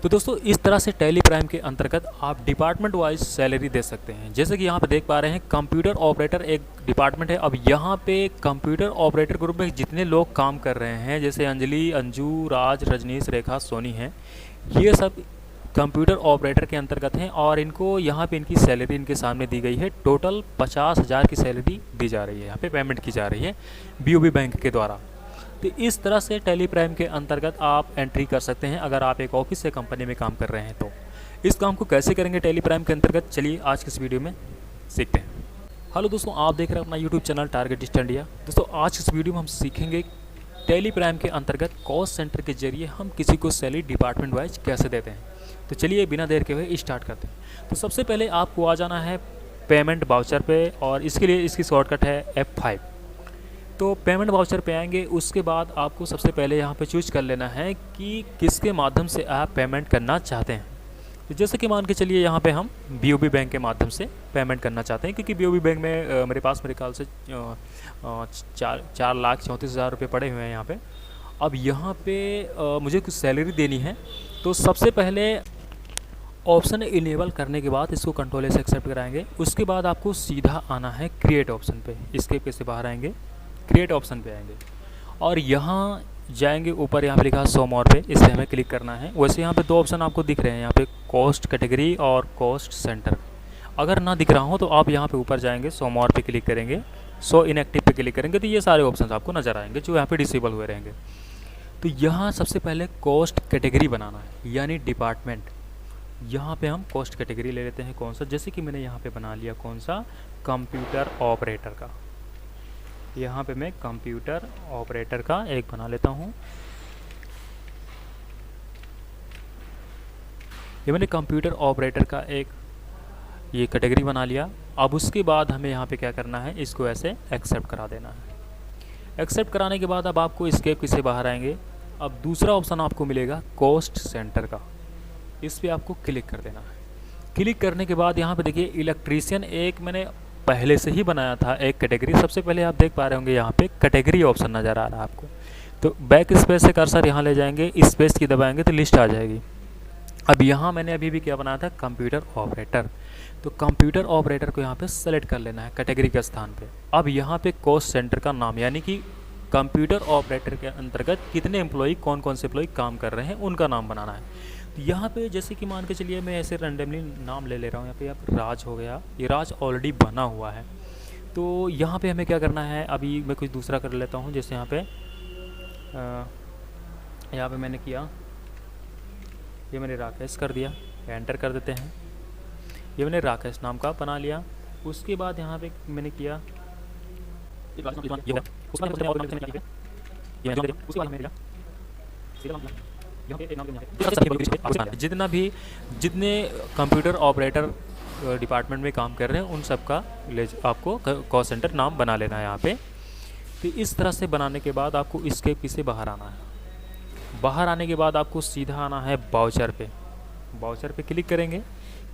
तो दोस्तों इस तरह से टैली प्राइम के अंतर्गत आप डिपार्टमेंट वाइज सैलरी दे सकते हैं। जैसे कि यहाँ पे देख पा रहे हैं कंप्यूटर ऑपरेटर एक डिपार्टमेंट है। अब यहाँ पे कंप्यूटर ऑपरेटर ग्रुप में जितने लोग काम कर रहे हैं, जैसे अंजलि, अंजू, राज, रजनीश, रेखा, सोनी हैं, ये सब कंप्यूटर ऑपरेटर के अंतर्गत हैं और इनको यहाँ पे इनकी सैलरी इनके सामने दी गई है। टोटल 50,000 की सैलरी दी जा रही है, यहाँ पे पेमेंट की जा रही है BOB बैंक के द्वारा। तो इस तरह से टैली प्राइम के अंतर्गत आप एंट्री कर सकते हैं अगर आप एक ऑफिस या कंपनी में काम कर रहे हैं। तो इस काम को कैसे करेंगे टैली प्राइम के अंतर्गत, चलिए आज के इस वीडियो में सीखते हैं। हेलो दोस्तों, आप देख रहे हैं अपना YouTube channel target digital India. दोस्तों आज इस वीडियो में हम सीखेंगे टैली प्राइम के अंतर्गत कॉस्ट सेंटर के जरिए हम किसी को सैलरी डिपार्टमेंट वाइज कैसे देते हैं। तो चलिए बिना देर के हुए स्टार्ट करते हैं। तो सबसे पहले आपको आ जाना है पेमेंट वाउचर पे और इसके लिए इसकी शॉर्टकट है F5। तो पेमेंट वाउचर पे आएंगे, उसके बाद आपको सबसे पहले यहाँ पे चूज कर लेना है कि किसके माध्यम से आप पेमेंट करना चाहते हैं। तो जैसे कि मान के चलिए यहाँ पे हम BOB बैंक के माध्यम से पेमेंट करना चाहते हैं, क्योंकि BOB बैंक में मेरे पास मेरे ख्याल से 4,34,000 रुपये पड़े हुए हैं यहाँ पे। अब यहाँ पे मुझे कुछ सैलरी देनी है, तो सबसे पहले ऑप्शन इनेबल करने के बाद इसको कंट्रोल से एक्सेप्ट कराएंगे। उसके बाद आपको सीधा आना है क्रिएट ऑप्शन पे, इसके पे से बाहर आएंगे, क्रिएट ऑप्शन पे आएंगे और यहाँ जाएंगे ऊपर, यहाँ पे लिखा है शो मोर पे, इस पर हमें क्लिक करना है। वैसे यहाँ पे दो ऑप्शन आपको दिख रहे हैं, यहाँ पे कॉस्ट कैटेगरी और कॉस्ट सेंटर। अगर ना दिख रहा हो तो आप यहाँ पे ऊपर जाएंगे, शो मोर पे क्लिक करेंगे, शो इनएक्टिव पे क्लिक करेंगे, तो ये सारे ऑप्शन आपको नजर आएंगे जो यहाँ पे डिसेबल हुए रहेंगे। तो यहाँ सबसे पहले कॉस्ट कैटेगरी बनाना है, यानी डिपार्टमेंट। यहाँ पे हम कॉस्ट कैटेगरी ले लेते हैं कौन सा, जैसे कि मैंने यहाँ पे बना लिया कौन सा, कंप्यूटर ऑपरेटर का। यहाँ पे मैं कंप्यूटर ऑपरेटर का एक बना लेता हूँ। ये मैंने कंप्यूटर ऑपरेटर का एक ये कैटेगरी बना लिया। अब उसके बाद हमें यहाँ पे क्या करना है, इसको ऐसे एक्सेप्ट करा देना है। एक्सेप्ट कराने के बाद अब आपको एस्केप की से बाहर आएंगे। अब दूसरा ऑप्शन आपको मिलेगा कॉस्ट सेंटर का, इस पर आपको क्लिक कर देना है। क्लिक करने के बाद यहाँ पे देखिए इलेक्ट्रीशियन एक मैंने पहले से ही बनाया था एक कैटेगरी। सबसे पहले आप देख पा रहे होंगे यहाँ पे कैटेगरी ऑप्शन नज़र आ रहा है आपको। तो बैक स्पेस से कर्सर यहाँ ले जाएंगे, स्पेस की दबाएंगे तो लिस्ट आ जाएगी। अब यहाँ मैंने अभी भी क्या बनाया था, कंप्यूटर ऑपरेटर। तो कंप्यूटर ऑपरेटर को यहाँ पे सेलेक्ट कर लेना है कैटेगरी के स्थान पे। अब यहाँ पे कॉस्ट सेंटर का नाम, यानी कि कंप्यूटर ऑपरेटर के अंतर्गत कितने एम्प्लॉई, कौन कौन से एम्प्लॉई काम कर रहे हैं, उनका नाम बनाना है। तो यहाँ पे जैसे कि मान के चलिए मैं ऐसे रैंडमली नाम ले रहा हूँ। यहाँ पे आप राज हो गया, ये राज ऑलरेडी बना हुआ है। तो यहाँ पे हमें क्या करना है, अभी मैं कुछ दूसरा कर लेता हूँ। जैसे यहाँ पे मैंने किया, ये मैंने राकेश कर दिया, एंटर कर देते हैं। ये मैंने राकेश नाम का बना लिया। उसके बाद यहाँ पे मैंने किया जितने कंप्यूटर ऑपरेटर डिपार्टमेंट में काम कर रहे हैं उन सब का आपको कॉस्ट सेंटर नाम बना लेना है यहाँ पे। तो इस तरह से बनाने के बाद आपको इसके पीछे बाहर आना है। बाहर आने के बाद आपको सीधा आना है वाउचर पे। वाउचर पे क्लिक करेंगे।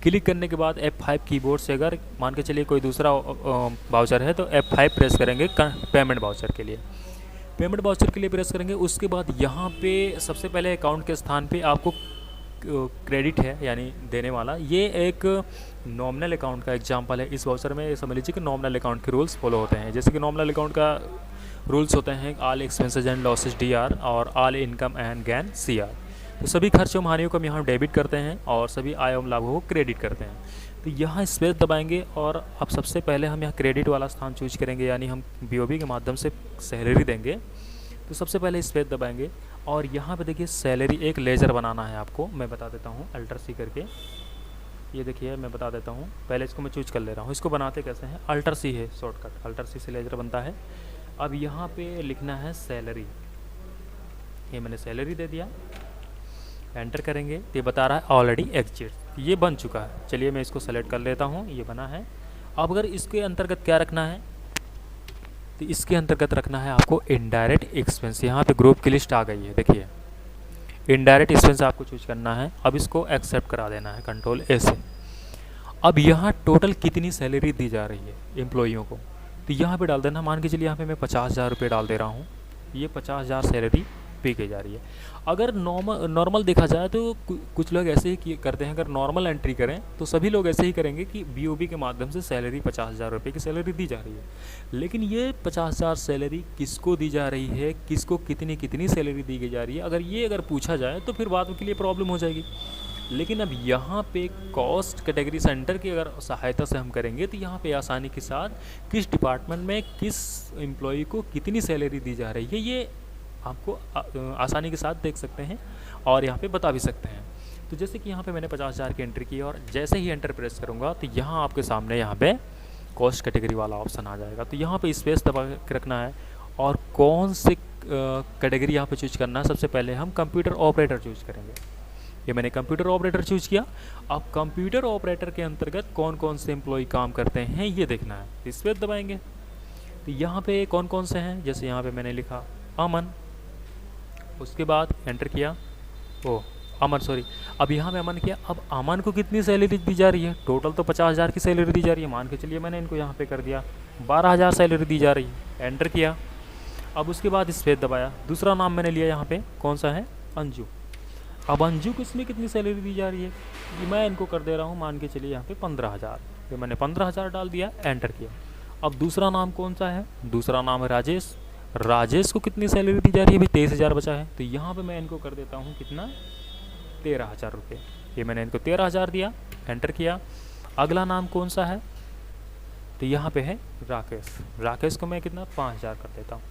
क्लिक करने के बाद F5 कीबोर्ड से अगर मान के चलिए कोई दूसरा वाउचर है तो F5 प्रेस करेंगे पेमेंट वाउचर के लिए। पेमेंट वाउचर के लिए प्रेस करेंगे। उसके बाद यहाँ पे सबसे पहले अकाउंट के स्थान पे आपको क्रेडिट है, यानी देने वाला, ये एक नॉमिनल अकाउंट का एग्जांपल है। इस वाउचर में समझ लीजिए कि नॉमिनल अकाउंट के रूल्स फॉलो होते हैं। जैसे कि नॉमिनल अकाउंट का रूल्स होते हैं all expenses and losses DR और all income and gain CR। तो सभी खर्चों एवं हानियों को हम यहाँ डेबिट करते हैं और सभी आय एवं लाभों को क्रेडिट करते हैं। तो यहाँ स्पेस दबाएंगे और अब सबसे पहले हम यहाँ क्रेडिट वाला स्थान चूज करेंगे, यानी हम BOB के माध्यम से सैलरी देंगे। तो सबसे पहले स्पेस दबाएंगे और यहाँ पे देखिए सैलरी एक लेजर बनाना है आपको। मैं बता देता हूँ Alt+C करके, ये देखिए मैं बता देता हूँ। पहले इसको मैं चूज कर ले रहा हूँ। इसको बनाते कैसे हैं, Alt+C है शॉर्टकट, Alt+C से लेजर बनता है। अब यहाँ पे लिखना है सैलरी, ये मैंने सैलरी दे दिया, एंटर करेंगे। ये बता रहा है ऑलरेडी एग्जिट, ये बन चुका है। चलिए मैं इसको सेलेक्ट कर लेता हूँ, ये बना है। अब अगर इसके अंतर्गत क्या रखना है, तो इसके अंतर्गत रखना है आपको इनडायरेक्ट एक्सपेंस। यहाँ पे ग्रुप की लिस्ट आ गई है, देखिए इनडायरेक्ट एक्सपेंस आपको चूज करना है। अब इसको एक्सेप्ट करा देना है कंट्रोल-A से। अब यहाँ टोटल कितनी सैलरी दी जा रही है एम्प्लॉइयों को, तो यहाँ पे डाल देना। मान के चलिए यहाँ पे मैं 50,000 रुपये डाल दे रहा हूँ। ये 50,000 सैलरी पे की जा रही है। अगर नॉर्मल देखा जाए तो कुछ लोग ऐसे ही करते हैं, अगर नॉर्मल एंट्री करें तो सभी लोग ऐसे ही करेंगे कि BOB के माध्यम से सैलरी 50,000 रुपये की सैलरी दी जा रही है। लेकिन ये 50,000 सैलरी किसको दी जा रही है, किसको कितनी सैलरी दी जा रही है, अगर पूछा जाए तो फिर बाद के लिए प्रॉब्लम हो जाएगी। लेकिन अब यहाँ पे कॉस्ट कैटेगरी सेंटर की अगर सहायता से हम करेंगे तो यहाँ पे आसानी के साथ किस डिपार्टमेंट में किस एम्प्लॉय को कितनी सैलरी दी जा रही है ये आपको आसानी के साथ देख सकते हैं और यहाँ पे बता भी सकते हैं। तो जैसे कि यहाँ पे मैंने 50,000 की एंट्री की और जैसे ही एंटर प्रेस करूँगा तो यहाँ आपके सामने यहाँ पे कॉस्ट कैटेगरी वाला ऑप्शन आ जाएगा। तो यहाँ पे स्पेस दबा के रखना है और कौन से कैटेगरी यहाँ पे चूज करना है। सबसे पहले हम कंप्यूटर ऑपरेटर चूज करेंगे। ये मैंने कंप्यूटर ऑपरेटर चूज किया। अब कंप्यूटर ऑपरेटर के अंतर्गत कौन कौन से एम्प्लॉय काम करते हैं ये देखना है। इस पर दबाएंगे तो यहाँ पे कौन कौन से हैं, जैसे यहाँ पे मैंने लिखा अमन, उसके बाद एंटर किया अमन सॉरी, अब यहाँ पे अमन किया। अब अमन को कितनी सैलरी दी जा रही है, टोटल तो 50,000 की सैलरी दी जा रही है, मान के चलिए मैंने इनको यहाँ पे कर दिया 12,000 सैलरी दी जा रही है, एंटर किया। अब उसके बाद स्पेस दबाया, दूसरा नाम मैंने लिया यहाँ पे कौन सा है, अंजू। अब अंजू को इसमें कितनी सैलरी दी जा रही है, ये मैं इनको कर दे रहा हूँ मान के चलिए यहाँ पे 15,000, तो मैंने 15,000 डाल दिया, एंटर किया। अब दूसरा नाम कौन सा है, दूसरा नाम है राजेश। राजेश को कितनी सैलरी दी जा रही है, अभी 23,000 बचा है, तो यहाँ पे मैं इनको कर देता हूँ कितना, 13,000 रुपये। ये मैंने इनको 13,000 दिया, एंटर किया। अगला नाम कौन सा है, तो यहाँ पे है राकेश। राकेश को मैं कितना 5,000 कर देता हूँ,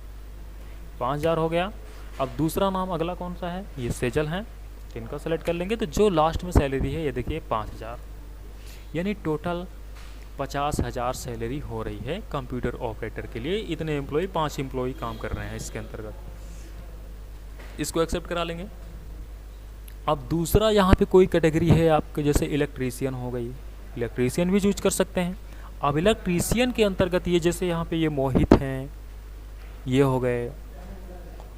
5,000 हो गया। अब दूसरा नाम अगला कौन सा है, ये सेजल हैं, इनका सेलेक्ट कर लेंगे। तो जो लास्ट में सैलरी है ये देखिए 5,000, यानी टोटल 50,000 सैलरी हो रही है कंप्यूटर ऑपरेटर के लिए। इतने एम्प्लॉय 5 एम्प्लॉय काम कर रहे हैं इसके अंतर्गत, इसको एक्सेप्ट करा लेंगे। अब दूसरा यहाँ पे कोई कैटेगरी है आपके, जैसे इलेक्ट्रीशियन हो गई, इलेक्ट्रीशियन भी चूज कर सकते हैं। अब इलेक्ट्रीशियन के अंतर्गत ये जैसे यहाँ पे ये मोहित हैं, ये हो गए।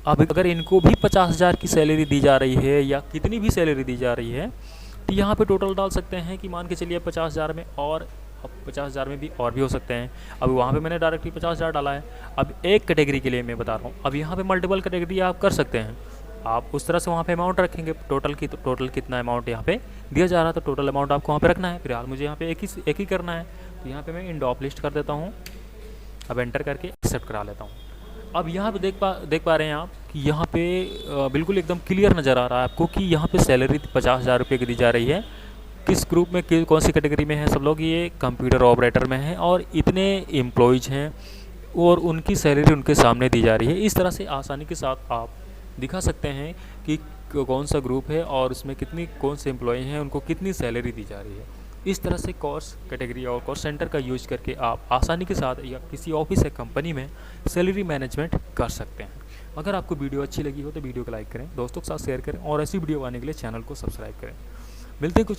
अब अगर इनको भी 50,000 की सैलरी दी जा रही है या कितनी भी सैलरी दी जा रही है तो यहाँ पे टोटल डाल सकते हैं कि मान के चलिए 50,000 में, और अब 50,000 में भी और भी हो सकते हैं। अब वहाँ पे मैंने डायरेक्टली 50,000 डाला है। अब एक कैटेगरी के लिए मैं बता रहा हूँ, अब यहाँ पे मल्टीपल कैटेगरी आप कर सकते हैं, आप उस तरह से वहाँ पे अमाउंट रखेंगे टोटल की। तो टोटल कितना अमाउंट यहाँ पे दिया जा रहा है, तो टोटल अमाउंट आपको वहाँ पे रखना है। फिलहाल मुझे यहाँ पे एक ही करना है, तो यहाँ पे मैं इंडॉप लिस्ट कर देता हूँ। अब एंटर करके एक्सेप्ट करा लेता हूँ। अब यहाँ पे देख पा रहे हैं आप कि यहाँ पे बिल्कुल एकदम क्लियर नज़र आ रहा है आपको कि यहाँ पे सैलरी 50,000 रुपये की दी जा रही है। किस ग्रुप में कौन सी कैटेगरी में है सब लोग, ये कंप्यूटर ऑपरेटर में है, और इतने एम्प्लॉयज़ हैं और उनकी सैलरी उनके सामने दी जा रही है। इस तरह से आसानी के साथ आप दिखा सकते हैं कि कौन सा ग्रुप है और उसमें कौन से एम्प्लॉय हैं, उनको कितनी सैलरी दी जा रही है। इस तरह से कॉस्ट कैटेगरी और कॉस्ट सेंटर का यूज करके आप आसानी के साथ या किसी ऑफिस या कंपनी में सैलरी मैनेजमेंट कर सकते हैं। अगर आपको वीडियो अच्छी लगी हो तो वीडियो को लाइक करें, दोस्तों के साथ शेयर करें और ऐसी वीडियो आने के लिए चैनल को सब्सक्राइब करें। मिलते हैं कुछ